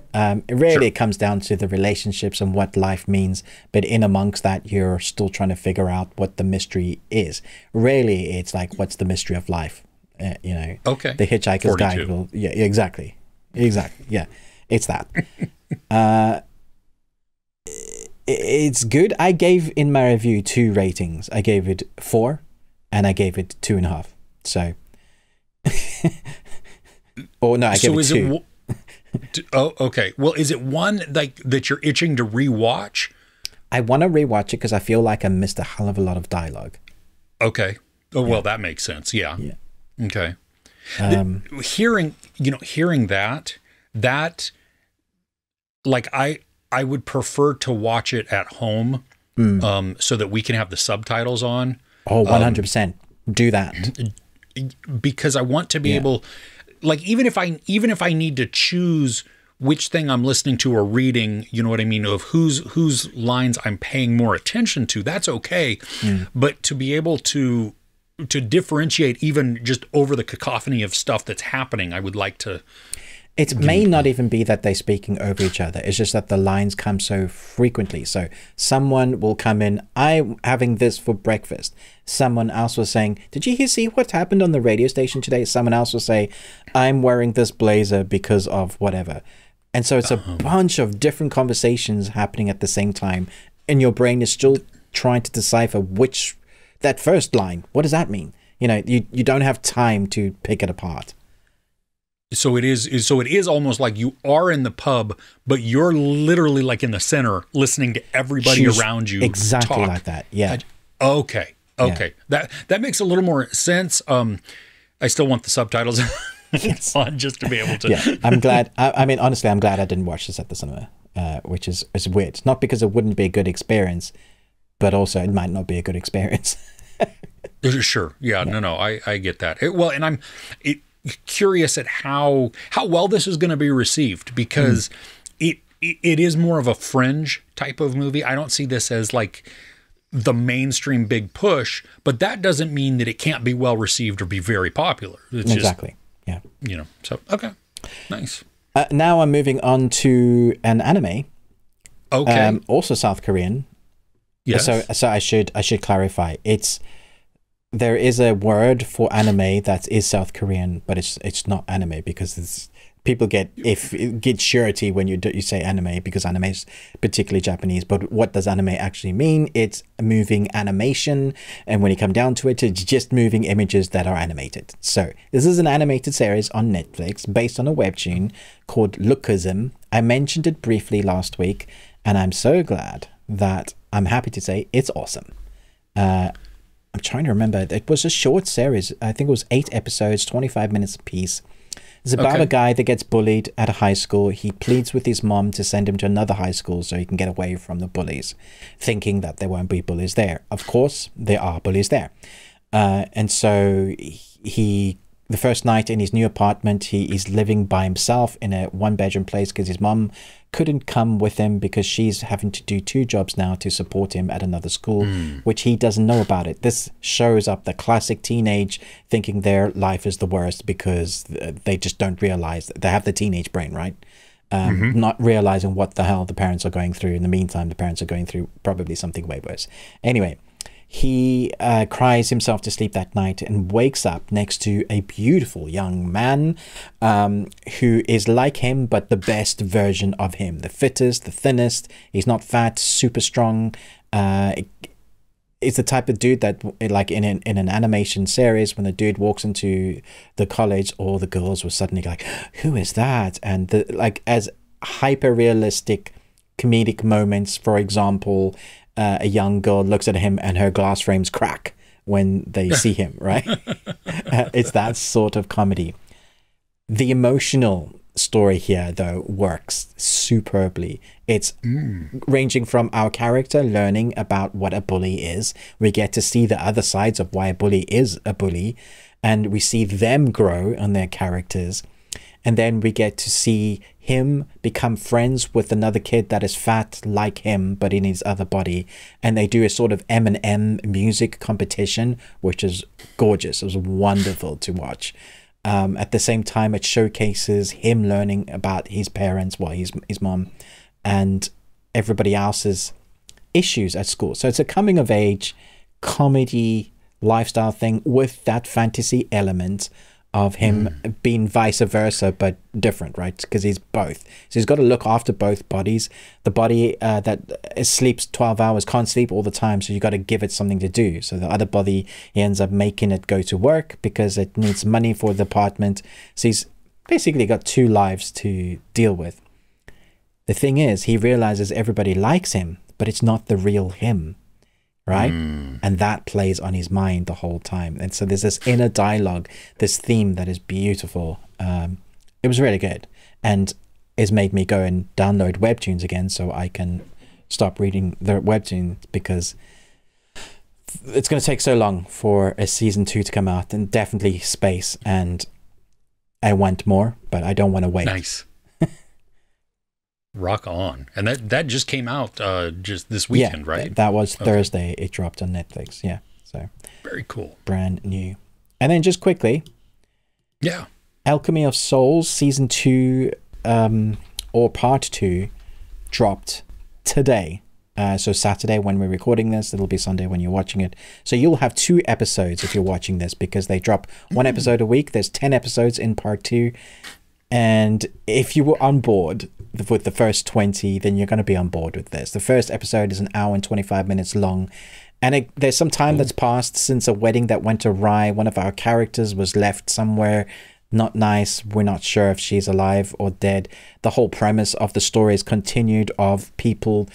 Really, it comes down to the relationships and what life means. But in amongst that, you're still trying to figure out what the mystery is. Really, it's like, what's the mystery of life? You know, the Hitchhiker's Guide. Will, yeah, exactly. Yeah, it's that. It's good. I gave in my review 2 ratings. I gave it 4. And I gave it 2.5. So, or no, I gave it 2. Oh, okay. Well, is it one like that you're itching to rewatch? I want to rewatch it because I feel like I missed a hell of a lot of dialogue. Okay. Oh, well, that makes sense. Yeah. Okay. Hearing that, like I would prefer to watch it at home, so that we can have the subtitles on. Oh, 100%. Do that. Because I want to be able, like, even if I need to choose which thing I'm listening to or reading, you know what I mean, of whose lines I'm paying more attention to, that's okay. But to be able to differentiate even just over the cacophony of stuff that's happening, I would like to. It may not even be that they're speaking over each other. It's just that the lines come so frequently. So someone will come in, I'm having this for breakfast. Someone else was saying, did you see what happened on the radio station today? Someone else will say, I'm wearing this blazer because of whatever. And so it's a bunch of different conversations happening at the same time. And your brain is still trying to decipher that first line, what does that mean? You know, you don't have time to pick it apart. So it is almost like you are in the pub, but you're literally like in the center listening to everybody around you. Exactly talk. Like that. Yeah. Okay. Yeah. That makes a little more sense. I still want the subtitles on just to be able to. Yeah. I'm glad. I mean, honestly, I'm glad I didn't watch this at the cinema, which is weird. Not because it wouldn't be a good experience, but also it might not be a good experience. Sure. Yeah. No, I get that. And I'm curious at how well this is going to be received, because it is more of a fringe type of movie. I don't see this as like the mainstream big push, but that doesn't mean that it can't be well received or be very popular. It's exactly. Just, you know, so, okay. Nice. Now I'm moving on to an anime. Okay. Also South Korean. Yes. So I should clarify. There is a word for anime that is South Korean, but it's not anime, because people get surety when you say anime, because anime is particularly Japanese. But what does anime actually mean? It's moving animation, and when you come down to it, it's just moving images that are animated. So this is an animated series on Netflix based on a webtoon called Lookism. I mentioned it briefly last week, and I'm so glad that I'm happy to say it's awesome. I'm trying to remember. It was a short series. I think it was 8 episodes, 25 minutes apiece. It's about a guy that gets bullied at a high school. He pleads with his mom to send him to another high school so he can get away from the bullies, thinking that there won't be bullies there. Of course, there are bullies there. And so the first night in his new apartment, he is living by himself in a 1-bedroom place because his mom couldn't come with him because she's having to do 2 jobs now to support him at another school, which he doesn't know about it. This shows up the classic teenage thinking their life is the worst because they just don't realize they have the teenage brain, right? Not realizing what the hell the parents are going through. In the meantime, the parents are going through probably something way worse. Anyway, he cries himself to sleep that night and wakes up next to a beautiful young man who is like him, but the best version of him. The fittest, the thinnest. He's not fat, super strong. It's the type of dude that, like in an animation series, when the dude walks into the college, all the girls were suddenly like, who is that? And as hyper-realistic comedic moments, for example, a young girl looks at him and her glass frames crack when they see him, right? It's that sort of comedy. The emotional story here, though, works superbly. It's ranging from our character learning about what a bully is. We get to see the other sides of why a bully is a bully, and we see them grow on their characters. And then we get to see him become friends with another kid that is fat like him, but in his other body. And they do a sort of M&M music competition, which is gorgeous. It was wonderful to watch. At the same time, it showcases him learning about his parents, well, his mom, and everybody else's issues at school. So it's a coming of age comedy lifestyle thing with that fantasy element of him being vice versa, but different, right? Because he's both. So he's got to look after both bodies. The body that sleeps 12 hours can't sleep all the time, so you got to give it something to do. So the other body, he ends up making it go to work because it needs money for the apartment. So he's basically got two lives to deal with. The thing is, he realizes everybody likes him, but it's not the real him. Right? And that plays on his mind the whole time. And so there's this inner dialogue, this theme that is beautiful. It was really good. And it's made me go and download webtoons again so I can stop reading the webtoons, because it's going to take so long for a season 2 to come out, and definitely space. And I want more, but I don't want to wait. Nice. Rock on. And that just came out just this weekend, right? That was Thursday. It dropped on Netflix. Yeah. So very cool. Brand new. And then just quickly. Yeah. Alchemy of Souls season 2 or part 2 dropped today. So Saturday when we're recording this, it'll be Sunday when you're watching it. So you'll have 2 episodes if you're watching this, because they drop 1 episode a week. There's 10 episodes in part 2. And if you were on board with the first 20, then you're going to be on board with this. The first episode is 1 hour and 25 minutes long. And there's some time that's passed since a wedding that went awry. One of our characters was left somewhere not nice. We're not sure if she's alive or dead. The whole premise of the story is continued of people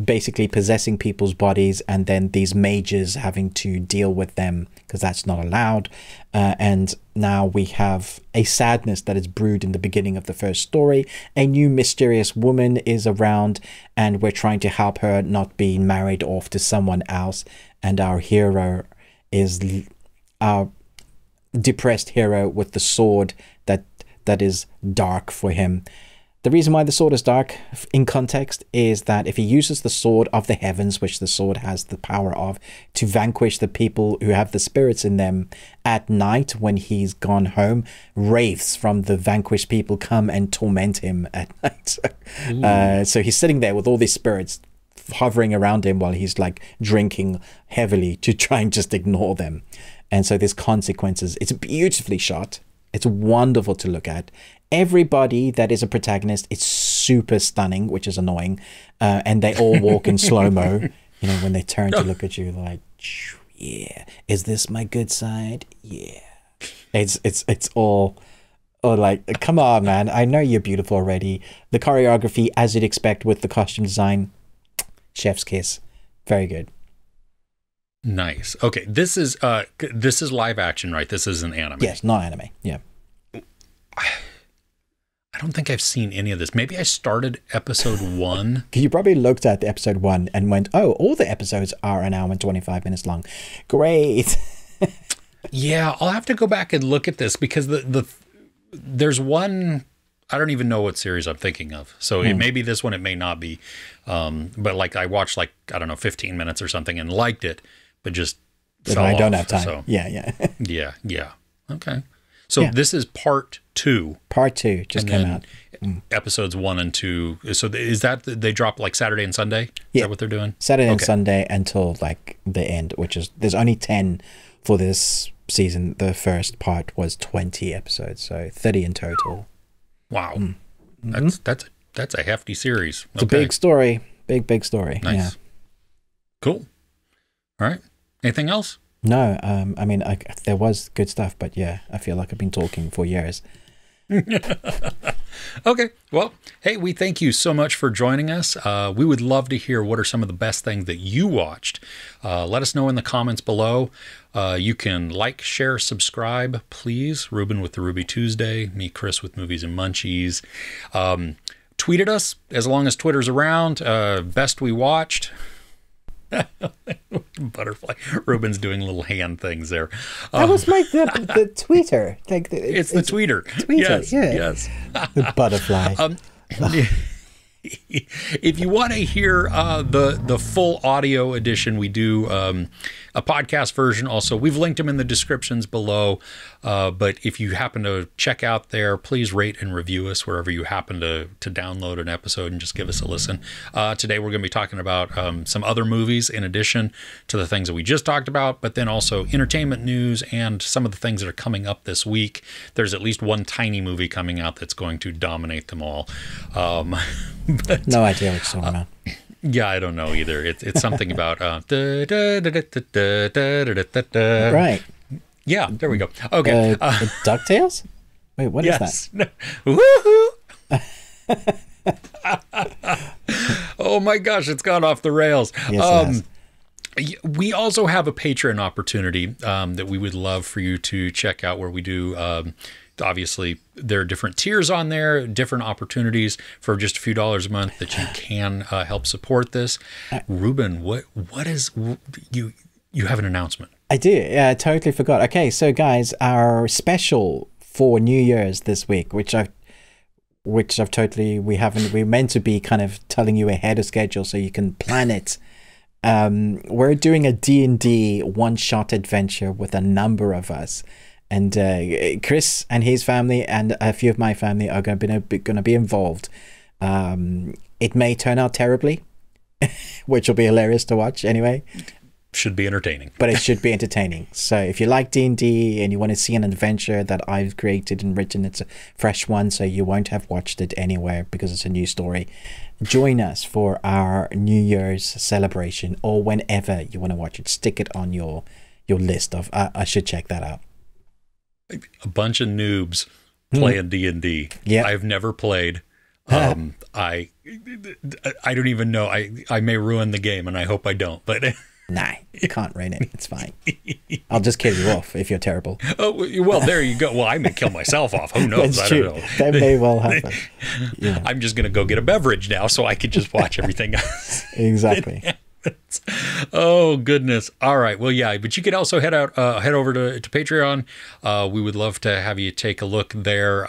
basically possessing people's bodies, and then these mages having to deal with them because that's not allowed. And now we have a sadness that is brewed in the beginning of the first story. A new mysterious woman is around, and we're trying to help her not be married off to someone else. And our hero is our depressed hero with the sword that is dark for him. The reason why the sword is dark in context is that if he uses the sword of the heavens, which the sword has the power of, to vanquish the people who have the spirits in them at night when he's gone home, wraiths from the vanquished people come and torment him at night. So he's sitting there with all these spirits hovering around him while he's like drinking heavily to try and just ignore them. And so there's consequences. It's beautifully shot. It's wonderful to look at. Everybody that is a protagonist is super stunning, which is annoying. And they all walk in slow-mo, you know, when they turn to look at you like, yeah, is this my good side? Yeah. It's all like, come on, man. I know you're beautiful already. The choreography, as you'd expect with the costume design, chef's kiss. Very good. Nice. Okay, this is live action, right? This is an anime. Yes, not anime. Yeah. I don't think I've seen any of this. Maybe I started episode 1. You probably looked at the episode 1 and went, oh, all the episodes are 1 hour and 25 minutes long. Great. Yeah, I'll have to go back and look at this, because there's one, I don't even know what series I'm thinking of. So it may be this one, it may not be. But like I watched like, I don't know, 15 minutes or something and liked it, but just fell I don't off, have time. So. Yeah. Yeah. Okay. So this is part 2. Part 2 just came out. Episodes 1 and 2. So is that, they drop like Saturday and Sunday? Is that what they're doing? Saturday and Sunday until like the end, which is, there's only 10 for this season. The first part was 20 episodes, so 30 in total. Wow. That's a hefty series. It's a big story. Big story. Nice. Yeah. Cool. All right. Anything else? No, I mean, there was good stuff, but yeah, I feel like I've been talking for years. Okay. Well, hey, we thank you so much for joining us. We would love to hear what are some of the best things that you watched. Let us know in the comments below. You can like, share, subscribe, please. Ruben with the Ruby Tuesday, me, Chris with Movies and Munchies. Tweet at us as long as Twitter's around. Best we watched. Butterfly. Ruben's doing little hand things there. That was like the tweeter. Like it's the tweeter. Tweeter. Yes, yeah. yes. The butterfly. If you want to hear the full audio edition, we do a podcast version also. We've linked them in the descriptions below. But if you happen to check out there, please rate and review us wherever you happen to download an episode and just give us a listen. Today, we're going to be talking about some other movies in addition to the things that we just talked about, but then also entertainment news and some of the things that are coming up this week. There's at least one tiny movie coming out that's going to dominate them all. But, no idea what's going on. Yeah, I don't know either. It's something about right. Yeah, there we go. Okay, DuckTales. Wait, what is that? Woohoo! Oh my gosh, it's gone off the rails. Yes, we also have a Patreon opportunity that we would love for you to check out, where we do. Obviously, there are different tiers on there, different opportunities for just a few dollars a month that you can help support this. Ruben, what is you have an announcement? I do. Yeah, I totally forgot. Okay, so guys, our special for New Year's this week, which I've totally we're meant to be kind of telling you ahead of schedule so you can plan it. We're doing a D&D one-shot adventure with a number of us. And Chris and his family and a few of my family are going to be involved. It may turn out terribly, which will be hilarious to watch anyway. Should be entertaining. But it should be entertaining. So if you like D&D and you want to see an adventure that I've created and written, it's a fresh one, so you won't have watched it anywhere because it's a new story. Join us for our New Year's celebration, or whenever you want to watch it. Stick it on your list of, I should check that out. A bunch of noobs playing D&D. Yeah, I've never played. I don't even know. I may ruin the game, and I hope I don't. But nah, you can't ruin it. It's fine. I'll just kill you off if you're terrible. Oh well, there you go. Well, I may kill myself off. Who knows? That's I true. don't know. That may well happen. Yeah. I'm just gonna go get a beverage now, so I can just watch everything else. Exactly. Oh goodness. All right. Well, yeah, but you could also head over to Patreon. We would love to have you take a look there.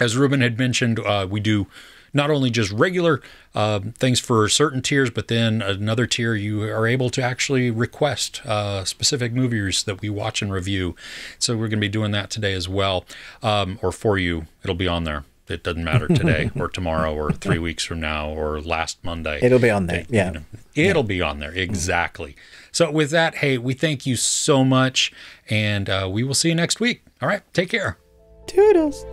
As Ruben had mentioned, we do not only just regular things for certain tiers, but then another tier you are able to actually request specific movies that we watch and review. So we're going to be doing that today as well, or for you. It'll be on there. It doesn't matter today or tomorrow or 3 weeks from now or last Monday. It'll be on there. Yeah. It'll be on there. Exactly. So with that, hey, we thank you so much, and we will see you next week. All right. Take care. Toodles.